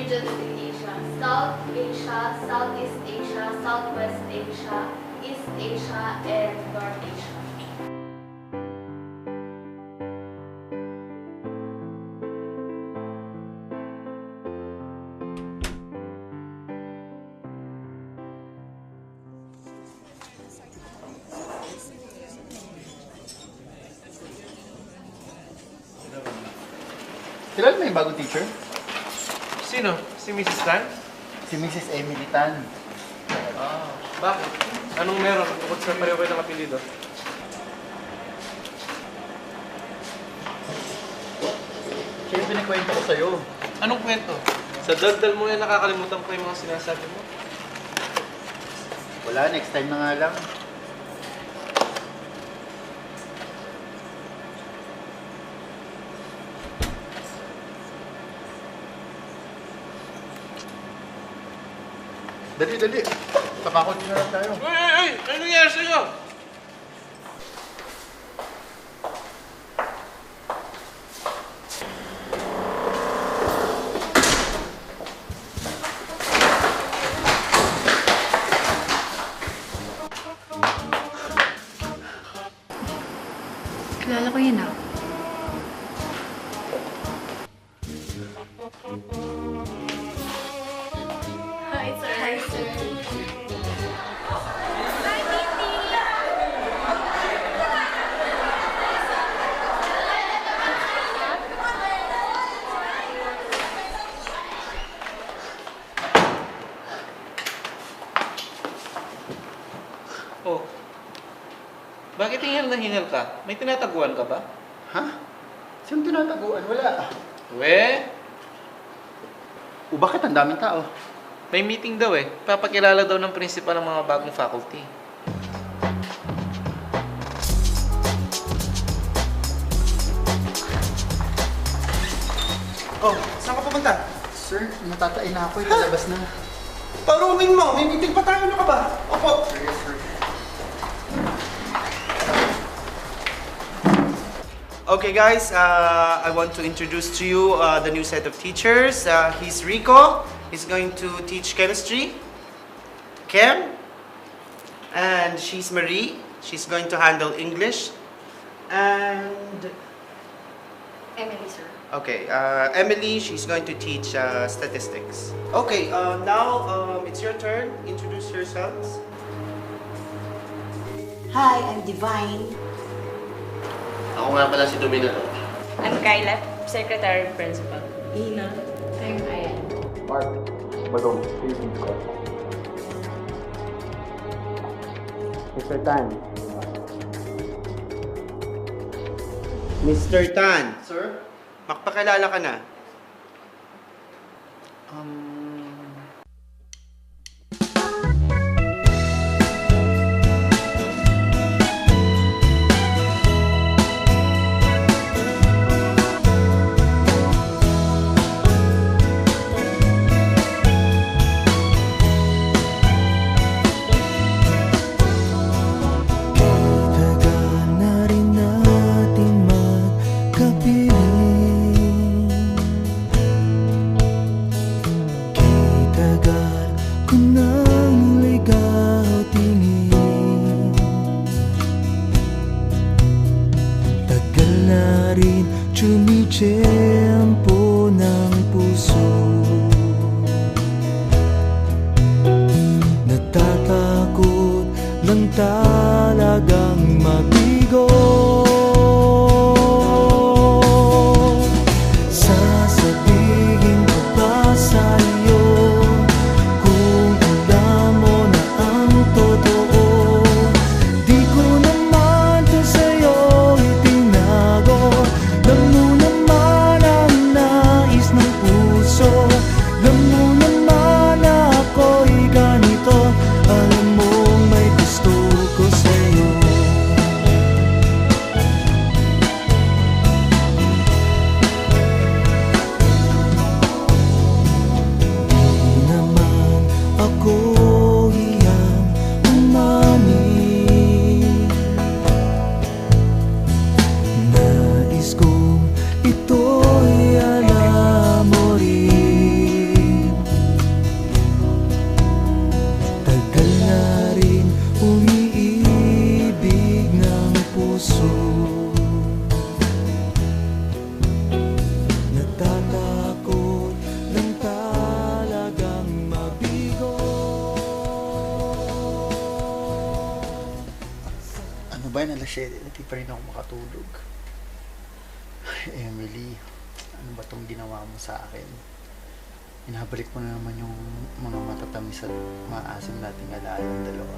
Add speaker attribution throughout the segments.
Speaker 1: regions in Asia: South Asia, Southeast Asia, Southwest Asia, East Asia, and North Asia.
Speaker 2: Kilala mo yung bagong teacher?
Speaker 3: Sino? Si Mrs. Tan?
Speaker 2: Si Mrs. Emily Tan.
Speaker 3: Ah, bakit? Anong meron bukod sa pareho kayo ng apelido?
Speaker 2: Siya yung pinakwento ko sa'yo.
Speaker 3: Anong kwento? Sa daldal mo yan, nakakalimutan ko yung mga sinasabi mo.
Speaker 2: Wala, next time na nga lang. Dali, dali. Pakakot na lang tayo.
Speaker 3: Ay! Ano nangyari sa'yo?
Speaker 4: Kilala ko yun ah.
Speaker 1: Hi, sir. Hi, sir.
Speaker 3: Oh. Bakit hingal na hingal ka? May tinataguan ka ba?
Speaker 2: Ha? Saan tinataguan? Wala.
Speaker 3: We?
Speaker 2: O bakit ang daming tao?
Speaker 3: May meeting daw eh. Papakilala daw ng principal ng mga bagong faculty.
Speaker 5: Oh, saan ka pupunta?
Speaker 2: Sir, natatain na ako. Ilalabas na.
Speaker 5: Parumin mo! May meeting pa tayo, ano ka ba? Opo!
Speaker 2: Sir, yes, sir.
Speaker 5: Okay guys, I want to introduce to you the new set of teachers. He's Rico. He's going to teach chemistry. Chem. And she's Marie. She's going to handle English. And...
Speaker 4: Emily, sir.
Speaker 5: Okay, Emily, she's going to teach statistics. Okay, now it's your turn. Introduce yourselves.
Speaker 6: Hi, I'm Divine.
Speaker 7: Ako nga pala si Domino.
Speaker 8: I'm Kyla, Secretary Principal.
Speaker 4: Ina. I'm Ayan.
Speaker 2: Mark, Badong, Philippine School.
Speaker 5: Mr. Tan. Mr. Tan,
Speaker 2: Sir?
Speaker 5: makapakilala ka na.
Speaker 2: ba yan? Alas 7, hindi pa rin ako makatulog. Ay, Emily, ano ba tong ginawa mo sa akin? Inabalik mo na naman yung mga matatamis at maasim nating alayang dalawa.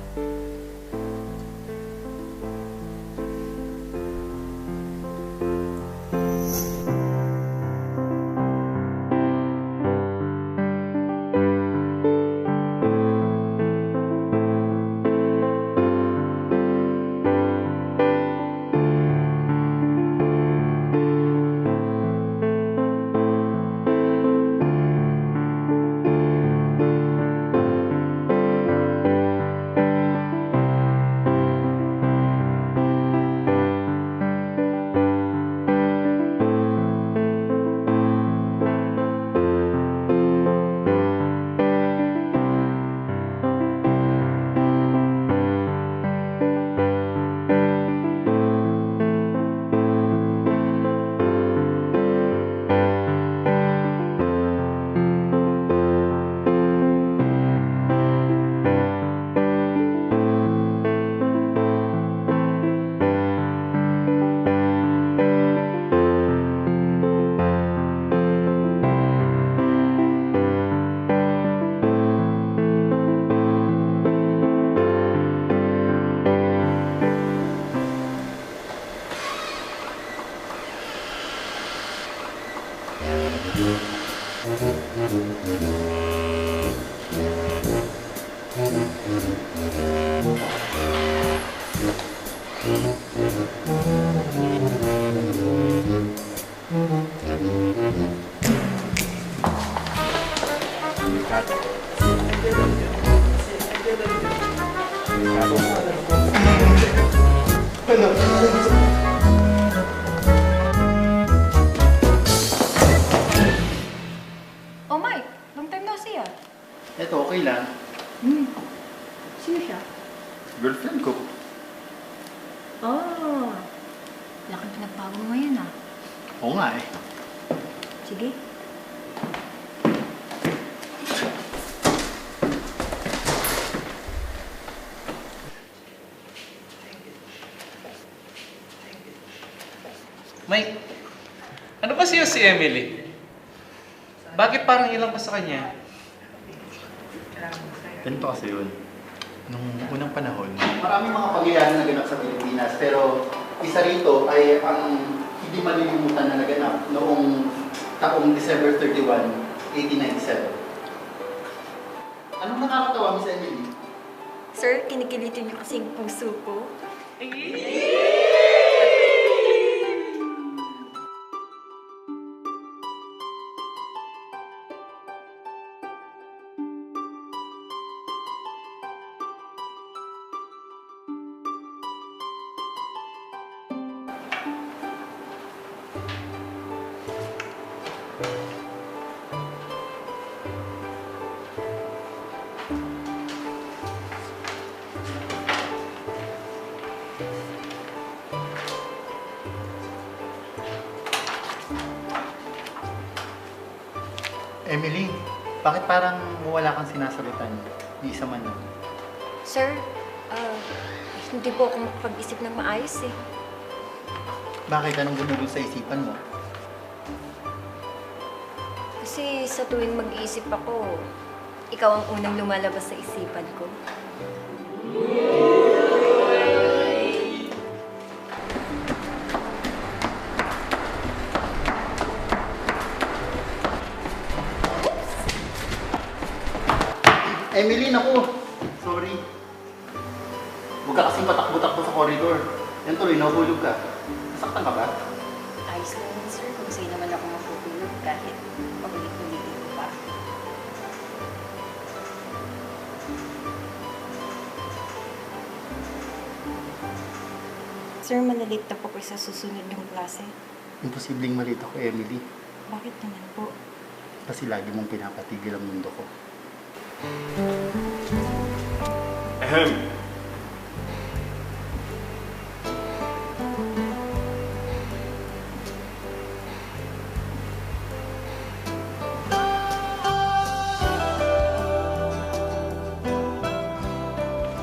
Speaker 4: Oh, Mike. Long time no see ah.
Speaker 2: Eto, okay lang.
Speaker 4: Sino siya?
Speaker 2: Girlfriend ko.
Speaker 4: Oh. Laking pinagbago mo ngayon ah.
Speaker 2: Oo nga eh.
Speaker 4: Sige.
Speaker 3: Mike, ano ba siya si Emily? Bakit parang ilang ka sa kanya?
Speaker 2: Ganito kasi yun. Nung unang panahon, maraming mga pangyayari na naganap sa Pilipinas, pero isa rito ay ang hindi malilimutan na naganap noong taong December 31, 1897. Anong nakakatawa, Miss Emily?
Speaker 8: Sir, kinikilitin niyo kasing puso ko.
Speaker 2: Emily, bakit parang wala kang sinasagutan? Di isa man lang.
Speaker 8: Sir, hindi po ako makapag-isip ng maayos eh.
Speaker 2: Bakit? Anong gumugol sa isipan mo?
Speaker 8: Kasi sa tuwing mag-iisip ako, ikaw ang unang lumalabas sa isipan ko.
Speaker 2: Emily, naku! Sorry. Huwag ka kasing patakbo-takbo sa corridor. Yan tuloy, nahulog ka. Nasaktan ka ba?
Speaker 8: Ayos lang yun, sir, kung sa'yo naman ako matutulog kahit pagulit-ulitin ko pa. Sir, malalit na po ko sa susunod ng klase.
Speaker 2: Imposibleng malito ko, Emily.
Speaker 8: Bakit naman po?
Speaker 2: Kasi lagi mong pinapatigil ang mundo ko.
Speaker 7: Ahem.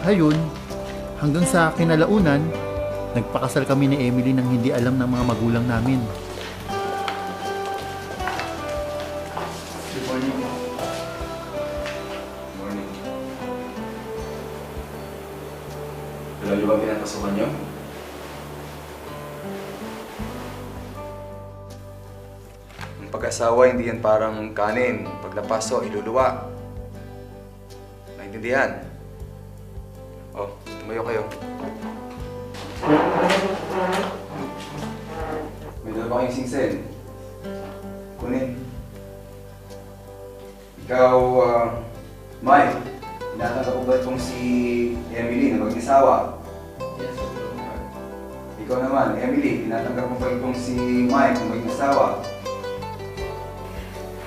Speaker 2: Ayun, hanggang sa kinalaunan, Nagpakasal kami ni Emily nang hindi alam ng mga magulang namin. Good morning.
Speaker 7: Morning. Alam niyo ba pinapasukan niyo? Ang pag-asawa, hindi yan parang kanin. Pag napaso, iluluwa. Naintindihan? Oh, tumayo kayo. May dala ba kayong singsel? Kunin. Ikaw, Mike, tinatanggap ko ba itong si Emily na mag-isawa?
Speaker 3: Yes,
Speaker 7: Ikaw naman, Emily, tinatanggap mo ba itong si Mike na mag-isawa?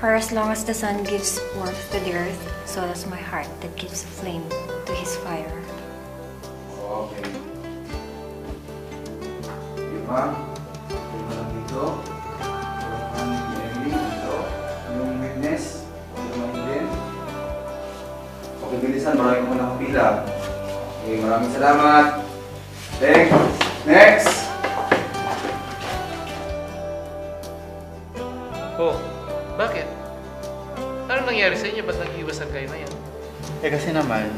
Speaker 8: For as long as the sun gives warmth to the earth, so does my heart that gives flame to his fire.
Speaker 7: Okay. Di ba? Di ba lang dito? Tulungan ni Emily dito. Yung witness, tulungan din. Okay, bilisan. Marami ko muna akong pila. Okay, maraming salamat. Thanks. Next!
Speaker 3: Oh, bakit? Ano nangyari sa inyo? Ba't nag-iwasan kayo ngayon?
Speaker 2: Eh kasi naman,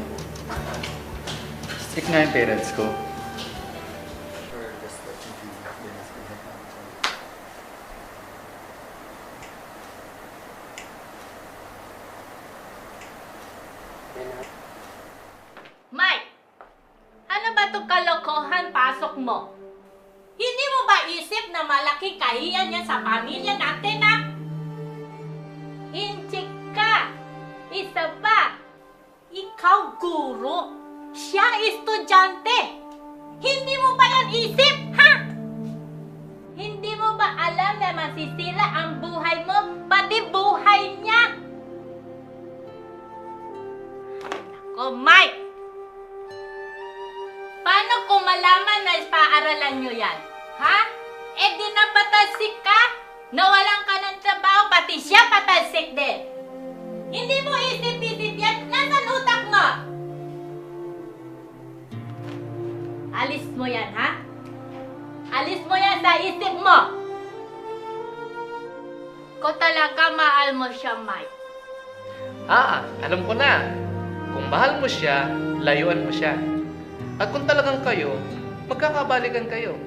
Speaker 2: strict nga yung parents ko.
Speaker 9: Mike, ano ba itong kalokohan pasok mo? Hindi mo ba isip na malaking kahiyan yan sa pamilya natin, ha? Inchik ka! Isa pa, ikaw guro, siya estudyante. Hindi mo ba yan isip, ha? Hindi mo ba alam na masisira ang buhay mo, pati buhay niya? Ako, Mike! Paano kung malaman na paaralan nyo yan? Ha? Eh di napatalsik ka? Nawalan ka ng trabaho, pati siya patalsik din. Hindi mo isip-isip yan? Nasaan utak mo? Alis mo yan, ha? Alis mo yan sa isip mo. Ko talaga mahal mo siya, Mike.
Speaker 3: Alam ko na. Kung mahal mo siya, layuan mo siya. At kung talagang kayo, magkakabalikan kayo.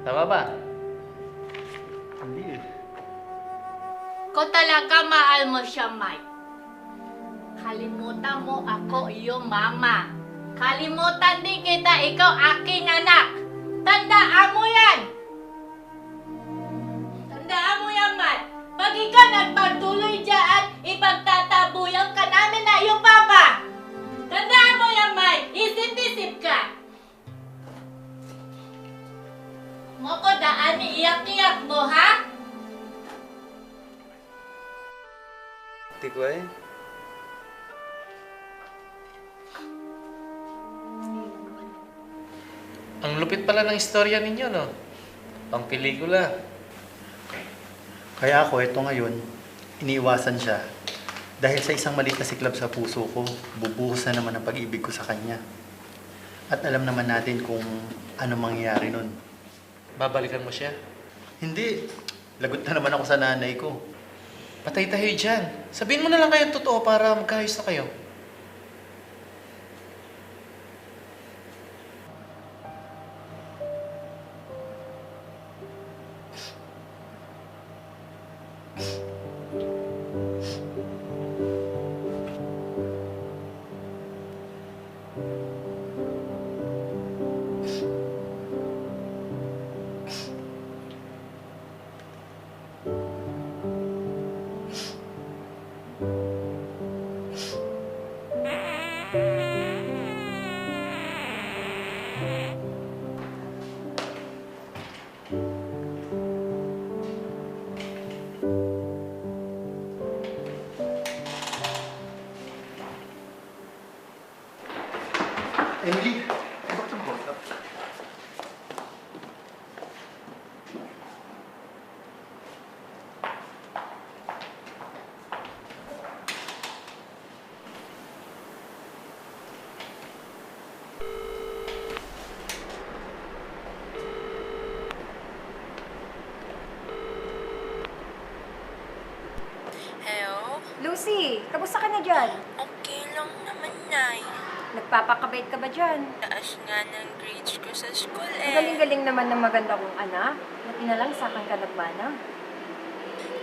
Speaker 3: Tama ba?
Speaker 2: Hindi.
Speaker 9: Ko talaga mahal mo siya, Mike. Kalimutan mo ako iyong mama. Kalimutan din kita, ikaw aking anak. Tandaan mo yan! Tandaan mo yan, Mike. Pag ikaw nagpatuloy dyan, ipagtatabuyan ka namin na iyong papa. Tandaan mo yan, Mike. Isip-isip ka. Mo ko daan iiyak-iyak mo, ha?
Speaker 7: Tikoy?
Speaker 3: Ang lupit pala ng istorya ninyo, no? Pang pelikula.
Speaker 2: Kaya ako, ito ngayon, iniiwasan siya. Dahil sa isang maliit na siklab sa puso ko, bubuhos na naman ang pag-ibig ko sa kanya. At alam naman natin kung ano mangyayari nun.
Speaker 3: Babalikan mo siya.
Speaker 2: Hindi. Lagot na naman ako sa nanay ko.
Speaker 3: Patay tayo dyan. Sabihin mo na lang kayo totoo para magkaayos na kayo.
Speaker 2: Emily, bakit ang bota?
Speaker 8: Kamusta ka na dyan?
Speaker 10: Okay lang naman, Nay.
Speaker 8: Nagpapakabait ka ba dyan?
Speaker 10: Taas nga ng grades ko sa school
Speaker 8: Ang galing-galing naman ng maganda kong anak. Buti na lang sa akin ka nagmana.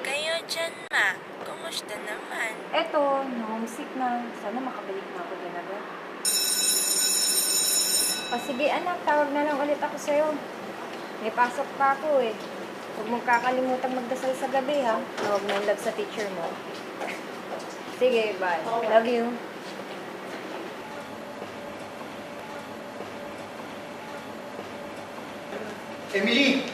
Speaker 10: Kayo dyan, Ma. Kumusta naman?
Speaker 8: Eto, homesick na. Sana makabalik na ako dyan agad. O sige anak, tawag na lang ulit ako sa'yo. May pasok pa ako eh. Huwag mong kakalimutan magdasal sa gabi ha. Tawag na love sa teacher mo. Sige, bye. Love you.
Speaker 2: Emily!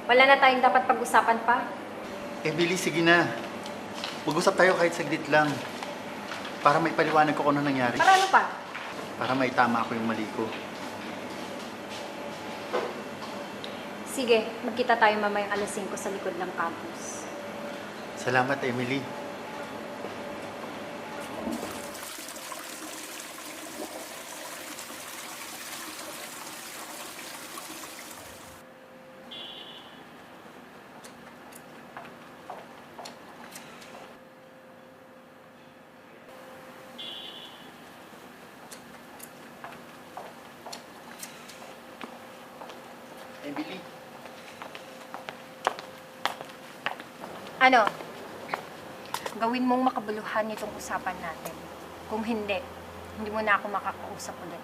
Speaker 8: Wala na tayong dapat pag-usapan pa.
Speaker 2: Emily, sige na. Mag-usap tayo kahit saglit lang. Para may paliwanag ko kung ano nangyari.
Speaker 8: Para ano pa?
Speaker 2: Para may tama ako yung mali ko.
Speaker 8: Sige, magkita tayo mamayang alas 5 sa likod ng campus.
Speaker 2: Salamat, Emily. Emily,
Speaker 8: Ano? Gawin mong makabuluhan itong usapan natin. Kung hindi, hindi mo na ako makakausap ulit.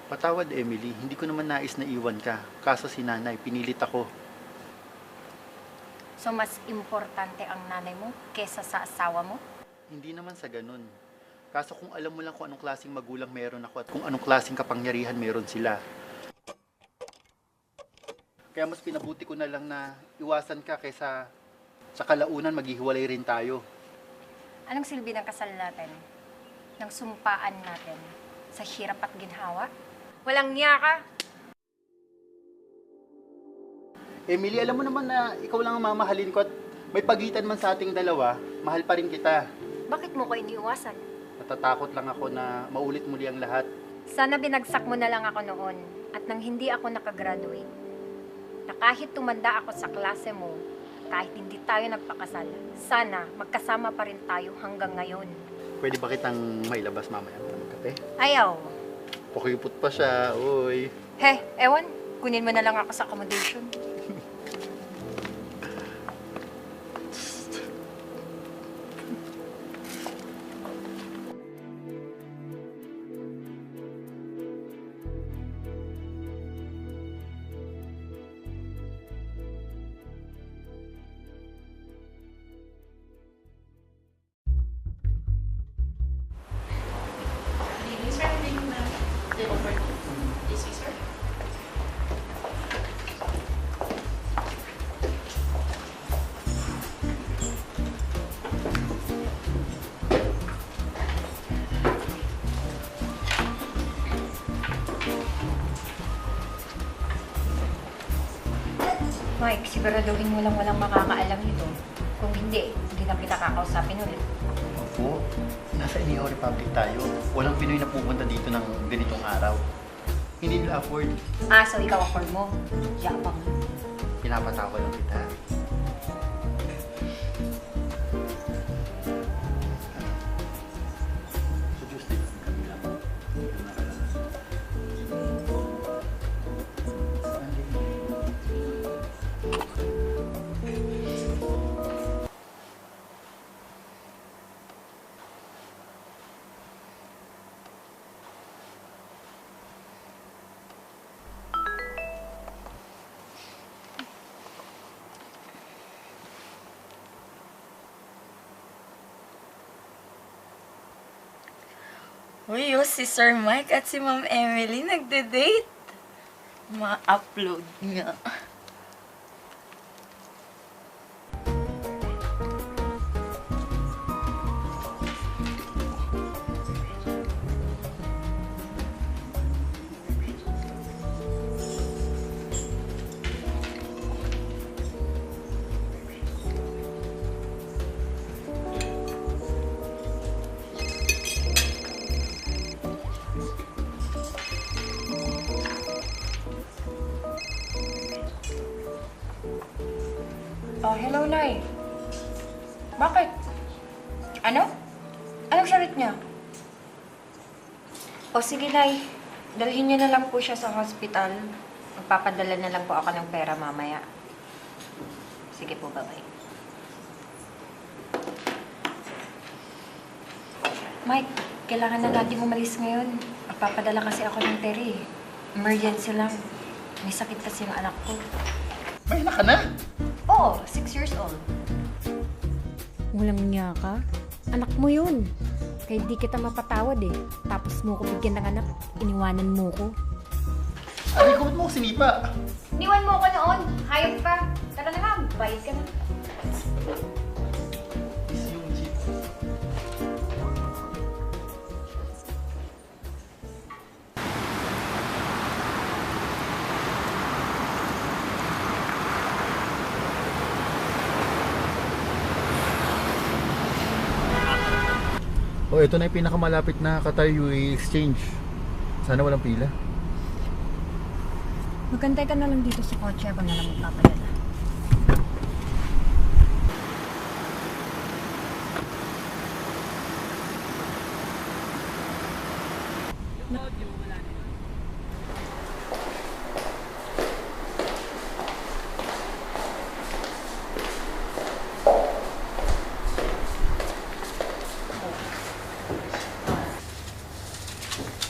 Speaker 2: patawad Emily. Hindi ko naman nais na iwan ka. Kaso si nanay, pinilit ako.
Speaker 8: So, mas importante ang nanay mo kesa sa asawa mo?
Speaker 2: Hindi naman sa ganun. Kaso kung alam mo lang kung anong klaseng magulang meron ako at kung anong klaseng kapangyarihan meron sila. Kaya mas pinabuti ko na lang na iwasan ka kaysa sa kalaunan maghihiwalay rin tayo.
Speaker 8: Anong silbi ng kasal natin? Ng sumpaan natin? Sa hirap at ginhawa? Walang niya ka?
Speaker 2: Emily, alam mo naman na ikaw lang ang mamahalin ko at may pagitan man sa ating dalawa, mahal pa rin kita.
Speaker 8: Bakit mo ko iniiwasan?
Speaker 2: Natatakot lang ako na maulit muli ang lahat.
Speaker 8: Sana binagsak mo na lang ako noon at nang hindi ako nakagraduate. Na kahit tumanda ako sa klase mo, kahit hindi tayo nagpakasal, sana magkasama pa rin tayo hanggang ngayon.
Speaker 2: Pwede ba kitang mailabas mamaya para magkape?
Speaker 8: Ayaw.
Speaker 2: Pakipot pa siya, oy.
Speaker 8: He, ewan. Kunin mo na lang ako sa accommodation. Mike, siguraduhin mo lang walang makakaalam nito. Kung hindi, hindi na kita kakausapin ulit.
Speaker 2: Opo, nasa Neo Republic tayo. Walang Pinoy na pupunta dito ng ganitong araw. Hindi nila afford.
Speaker 8: Ah, so ikaw afford mo? Yapang.
Speaker 2: Pinapatawa lang kita. So, just din kami lang.
Speaker 10: Uy, si Sir Mike at si Ma'am Emily nagde-date. Ma-upload nga.
Speaker 8: Oh, hello, Nay. Bakit? Ano? Anong sakit niya? O sige, Nay. Dalhin niyo na lang po siya sa hospital. Magpapadala na lang po ako ng pera mamaya. Sige po, bye-bye. Mike, kailangan na natin umalis ngayon. Magpapadala kasi ako ng pera eh. Emergency lang. May sakit kasi yung anak ko.
Speaker 2: May anak ka na?
Speaker 8: Oo, 6 years old. Walang niya ka? Anak mo yun. Kaya di kita mapatawad eh. Tapos mo ko bigyan ng anak, iniwanan mo ko.
Speaker 2: Aray ko, ba't mo ko sinipa?
Speaker 8: Iniwan mo ko noon. Hayop ka. Tara na nga, bayad ka na.
Speaker 2: Is yung jeep. Oh, ito na yung pinakamalapit na Qatar UAE exchange. Sana walang pila.
Speaker 8: Magantay ka na lang dito sa kotse ako na lang magpapadala.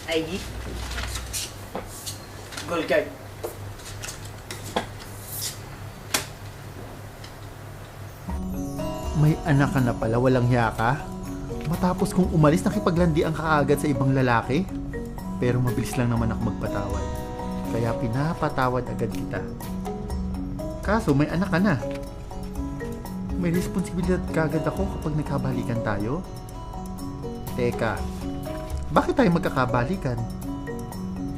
Speaker 2: ID? Gold card. May anak ka na pala, walang hiya ka? Matapos kong umalis, nakipaglandian ka kaagad sa ibang lalaki? Pero mabilis lang naman ako magpatawad. Kaya pinapatawad agad kita. Kaso may anak ka na. May responsibilidad kaagad ako kapag nagkabalikan tayo? Teka, bakit tayo magkakabalikan?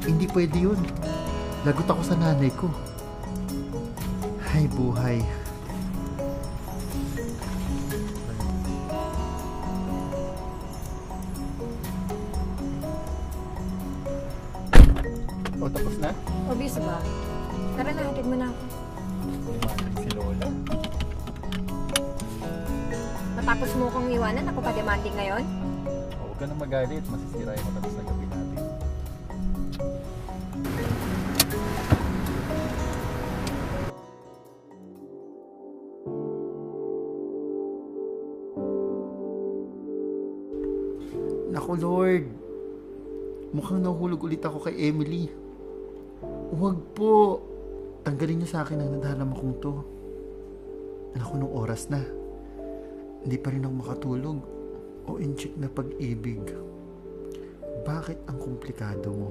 Speaker 2: Hindi pwede yun. Lagot ako sa nanay ko. Hay buhay. O, tapos na?
Speaker 8: Obvious ba? Tara na, hatid mo na ako.
Speaker 2: Si Lola.
Speaker 8: Matapos mo kong iwanan, ako pa demanding ngayon?
Speaker 2: Huwag ka na magalit. Masisira yung matapos na gabi natin. Naku Lord, mukhang nahulog ulit ako kay Emily. Huwag po. Tanggalin niyo sa akin ang nadarama kong to. Naku, nung oras na. Hindi pa rin ako makatulog. O incheck na pag-ibig. Bakit ang komplikado mo?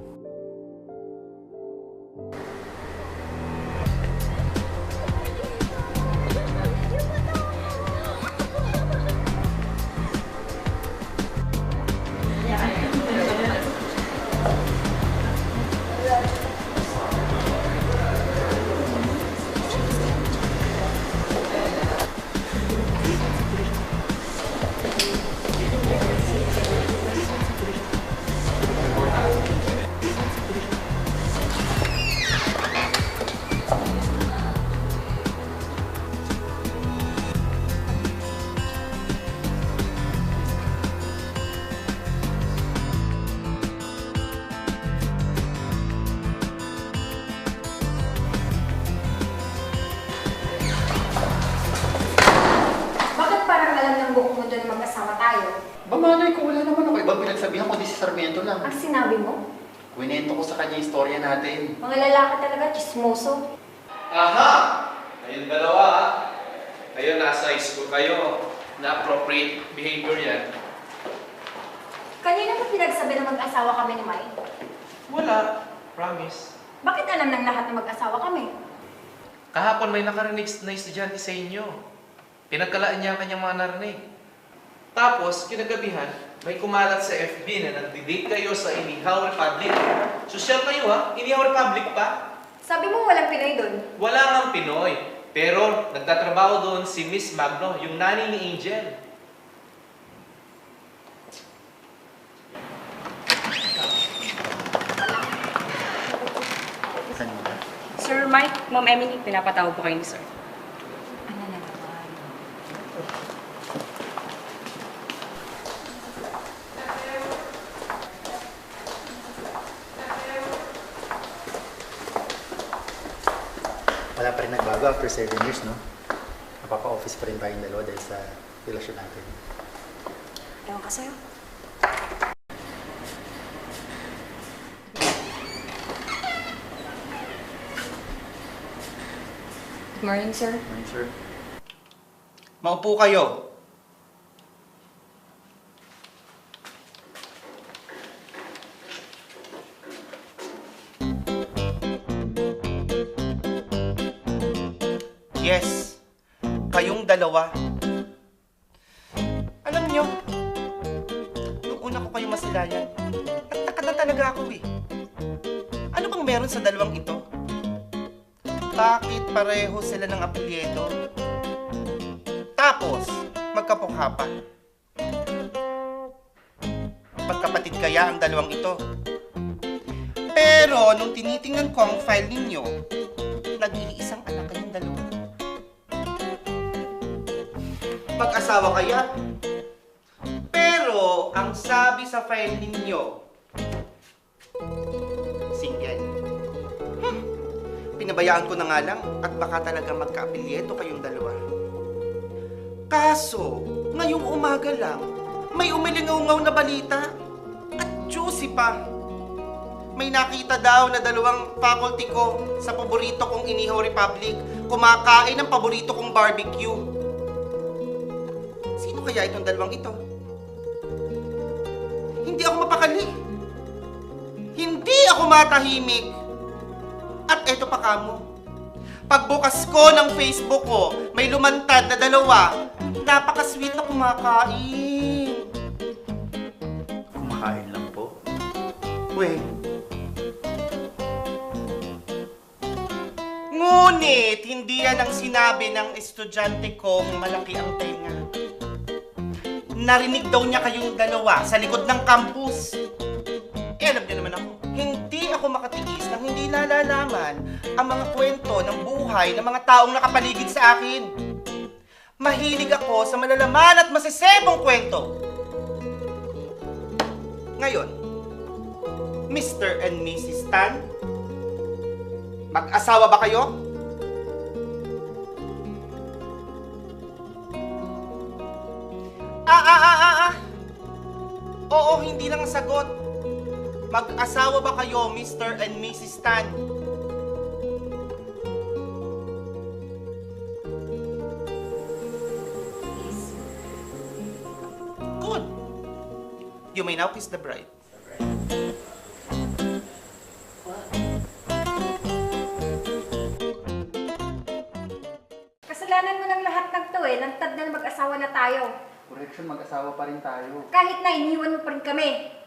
Speaker 8: Bakit parang alam ng buong mundo na magkasama tayo?
Speaker 2: Ba malay ko, wala naman ako ibang pinagsabihan kundi si Sarmiento lang.
Speaker 8: Ang sinabi mo?
Speaker 2: Kwento ko sa kanya yung istorya natin.
Speaker 8: Mga lalaki talaga, chismoso.
Speaker 3: Aha! Ayun dalawa. Ayun, nasa high school kayo. Na appropriate behavior yan.
Speaker 8: Kanina mo pinagsabi na mag-asawa kami ni Mike?
Speaker 3: Wala. Promise.
Speaker 8: Bakit alam ng lahat na mag-asawa kami?
Speaker 3: Kahapon may nakarinig na estudyante sa inyo. Pinagkalaan niya ang kanyang mga narinig. Tapos, kinagabihan, may kumalat sa FB na nagdi-date kayo sa Inihaw Republic. Social kayo ha? Inihaw Republic pa?
Speaker 8: Sabi mo walang Pinoy doon.
Speaker 3: Wala ngang Pinoy. Pero nagtatrabaho doon si Miss Magno, yung nanay ni Angel.
Speaker 2: Kanina.
Speaker 11: Sir Mike, Ma'am Emily, pinapatawag po kayo ni Sir.
Speaker 8: Ano na naman?
Speaker 2: tayong nagbago after 7 years, no? Napapa-office pa rin tayong dalawa dahil sa relasyon natin.
Speaker 6: Ewan ka sa'yo.
Speaker 4: Good morning, sir.
Speaker 2: Morning, sir.
Speaker 5: Maupo kayo. Yes, kayong dalawa. Alam nyo, nung una ko kayo masilayan, nagtaka na talaga ako eh. Ano bang meron sa dalawang ito? Bakit pareho sila ng apelyido? Tapos, magkapukha pa. Magkapatid kaya ang dalawang ito? Pero, nung tinitingnan ko ang file ninyo, nag-iisang anak kayong dalawa. Mag-asawa kaya? Pero, ang sabi sa file ninyo, single. Pinabayaan ko na nga lang at baka talaga magka-apelyedo kayong dalawa. Kaso, ngayong umaga lang, may umilingaw-ngaw na balita at juicy pa. May nakita daw na dalawang faculty ko sa paborito kong Inihaw Republic kumakain ng paborito kong barbecue. Sino kaya itong dalawang ito? Hindi ako mapakali. Hindi ako matahimik. At eto pa kamo. Pagbukas ko ng Facebook ko, may lumantad na dalawa. Napaka-sweet na kumakain.
Speaker 2: Kumakain lang po.
Speaker 5: Ngunit, hindi yan ang sinabi ng estudyante kong malaki ang tenga. Narinig daw niya kayong dalawa sa likod ng campus. Alam niyo naman ako, hindi ako makatiis nang hindi nalalaman ang mga kwento ng buhay ng mga taong nakapaligid sa akin. Mahilig ako sa malalaman at masisebong kwento. Ngayon, Mr. and Mrs. Tan, mag-asawa ba kayo? Oo, hindi lang ang sagot. Mag-asawa ba kayo, Mr. and Mrs. Tan? Good. You may now kiss the bride.
Speaker 8: Kasalanan mo ng lahat ng to eh. Lantad na mag-asawa na tayo.
Speaker 2: Correction, mag-asawa pa rin tayo.
Speaker 8: Kahit na iniwan mo pa rin kami.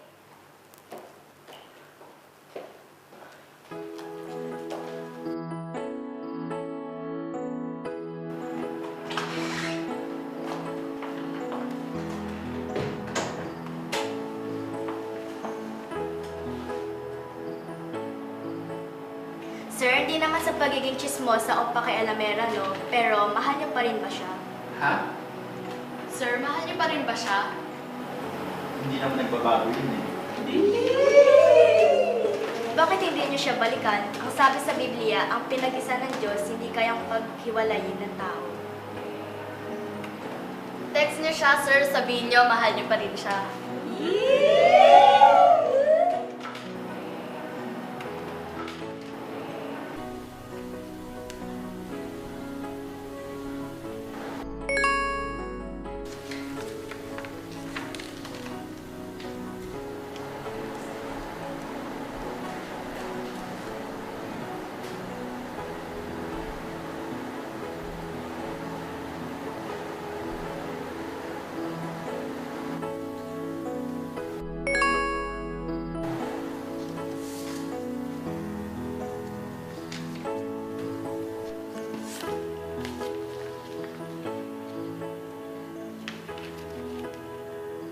Speaker 1: Sir, hindi naman sa pagiging chismosa o pakialamera, no? Pero mahal niyo pa rin ba siya?
Speaker 2: Ha?
Speaker 1: Sir, mahal niyo pa rin ba siya?
Speaker 2: Hindi naman nagbabago yun eh.
Speaker 1: Bakit hindi niyo siya balikan? Ang sabi sa Biblia, ang pinag-isa ng Diyos hindi kayang paghiwalayin ng tao. Text niyo siya, sir. Sabihin niyo, mahal niyo pa rin siya.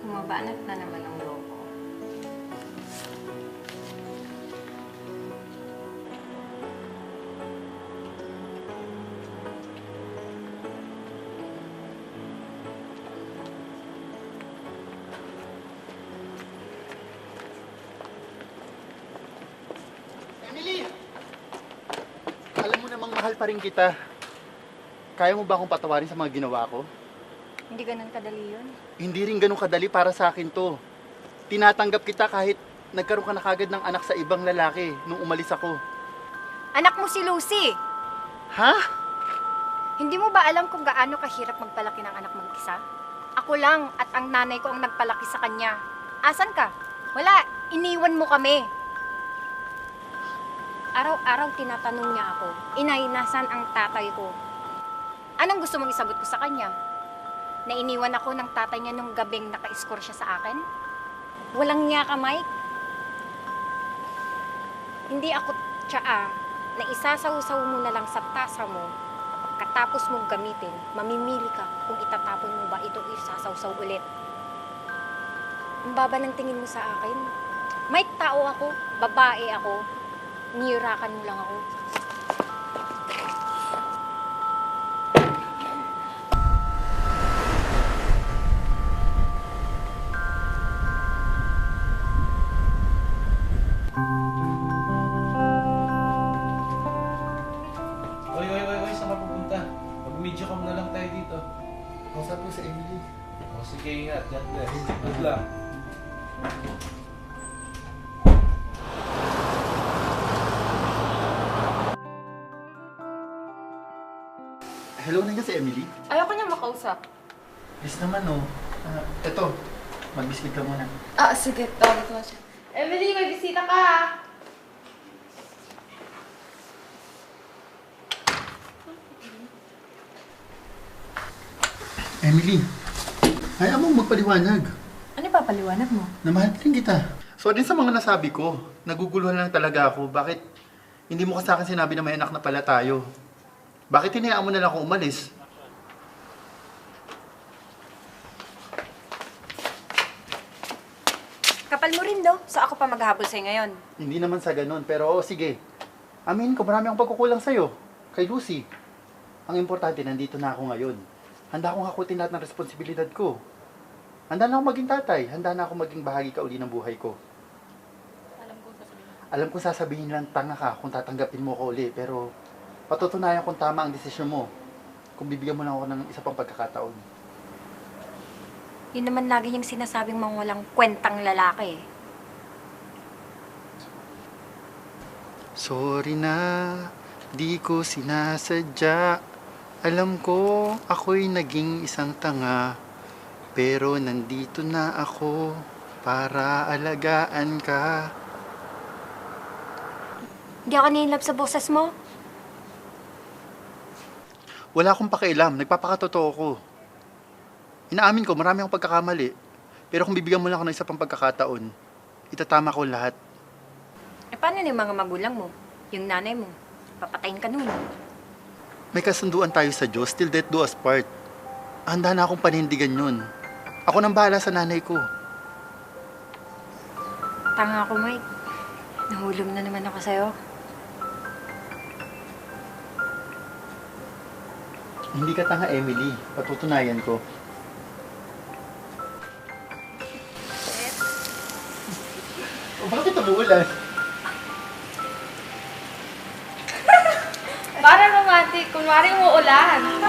Speaker 8: Bumabanat na naman ang logo.
Speaker 2: Emily! Alam mo namang mahal mahal pa rin kita. Kaya mo ba akong patawarin sa mga ginawa ko?
Speaker 8: Hindi ganun kadali yun.
Speaker 2: Hindi rin ganun kadali para sa akin to. Tinatanggap kita kahit nagkaroon ka na kagad ng anak sa ibang lalaki nung umalis ako.
Speaker 8: Anak mo si Lucy!
Speaker 2: Ha?
Speaker 8: Hindi mo ba alam kung gaano kahirap magpalaki ng anak mag-isa? Ako lang at ang nanay ko ang nagpalaki sa kanya. Asan ka? Wala, iniwan mo kami. Araw-araw tinatanong niya ako, Inay, nasan ang tatay ko? Anong gusto mong isagot ko sa kanya? Na iniwan ako ng tatay niya nung gabing naka-score siya sa akin? Walang niya ka, Mike. Hindi ako tsaa na isasaw-saw mo na lang sa tasa mo. Katapos mong gamitin, mamimili ka kung itatapon mo ba ito o isasaw-saw ulit. Ang baba ng tingin mo sa akin. Mike, tao ako, babae ako. Nihirakan mo lang ako.
Speaker 3: Oy, saan ka pupunta? Mag-video cam na lang tayo dito.
Speaker 2: Kausap ko sa Emily.
Speaker 3: O sige, ingat. God bless. Good luck.
Speaker 2: Hello, nandiyan si Emily?
Speaker 10: Ayoko niya makausap.
Speaker 2: Yes naman, oh. Eto, mag-biscuit ka muna.
Speaker 10: Sige. Tawag ko siya.
Speaker 1: Emily, may bisita ka.
Speaker 2: Emily, ayaw mong magpaliwanag.
Speaker 4: Ano pa paliwanag mo?
Speaker 2: Na mahal rin kita. So din sa mga nasabi ko, naguguluhan lang talaga ako. Bakit hindi mo ka sa akin sinabi na may anak na pala tayo? Bakit hinayaan mo na lang akong umalis?
Speaker 8: Kapal mo rin, do. So ako pa maghahabol sa'yo ngayon.
Speaker 2: Hindi naman sa ganun, pero sige. Amin ko, marami akong pagkukulang sa'yo. Kay Lucy. Ang importante, nandito na ako ngayon. Handa akong hakutin lahat ng responsibilidad ko. Handa na ako maging tatay. Handa na ako maging bahagi ka uli ng buhay ko. Alam ko sasabihin lang tanga ka kung tatanggapin mo ko uli, pero patutunayan kung tama ang desisyon mo. Kung bibigyan mo lang ako ng isa pang pagkakataon.
Speaker 8: Yun naman lagi niyang sinasabing mga walang kwentang lalaki.
Speaker 2: Sorry na, di ko sinasadya. Alam ko, ako'y naging isang tanga. Pero nandito na ako para alagaan ka.
Speaker 8: Hindi ako nilab sa boses mo.
Speaker 2: Wala akong pakialam, nagpapakatotoo ko. Inaamin ko, marami akong pagkakamali. Pero kung bibigyan mo lang ako ng isa pang pagkakataon, itatama ko lahat.
Speaker 8: Paano na yung mga magulang mo? Yung nanay mo? Papatayin ka nun.
Speaker 2: May kasunduan tayo sa Diyos, till death do us part. Handa na akong panindigan yun. Ako nang bahala sa nanay ko.
Speaker 8: Tanga ako, Mike. Nahulog na naman ako sa'yo.
Speaker 2: Hindi ka tanga, Emily. Patutunayan ko. Bakit umuulan?
Speaker 1: Para romantic, kunwari mo ulan.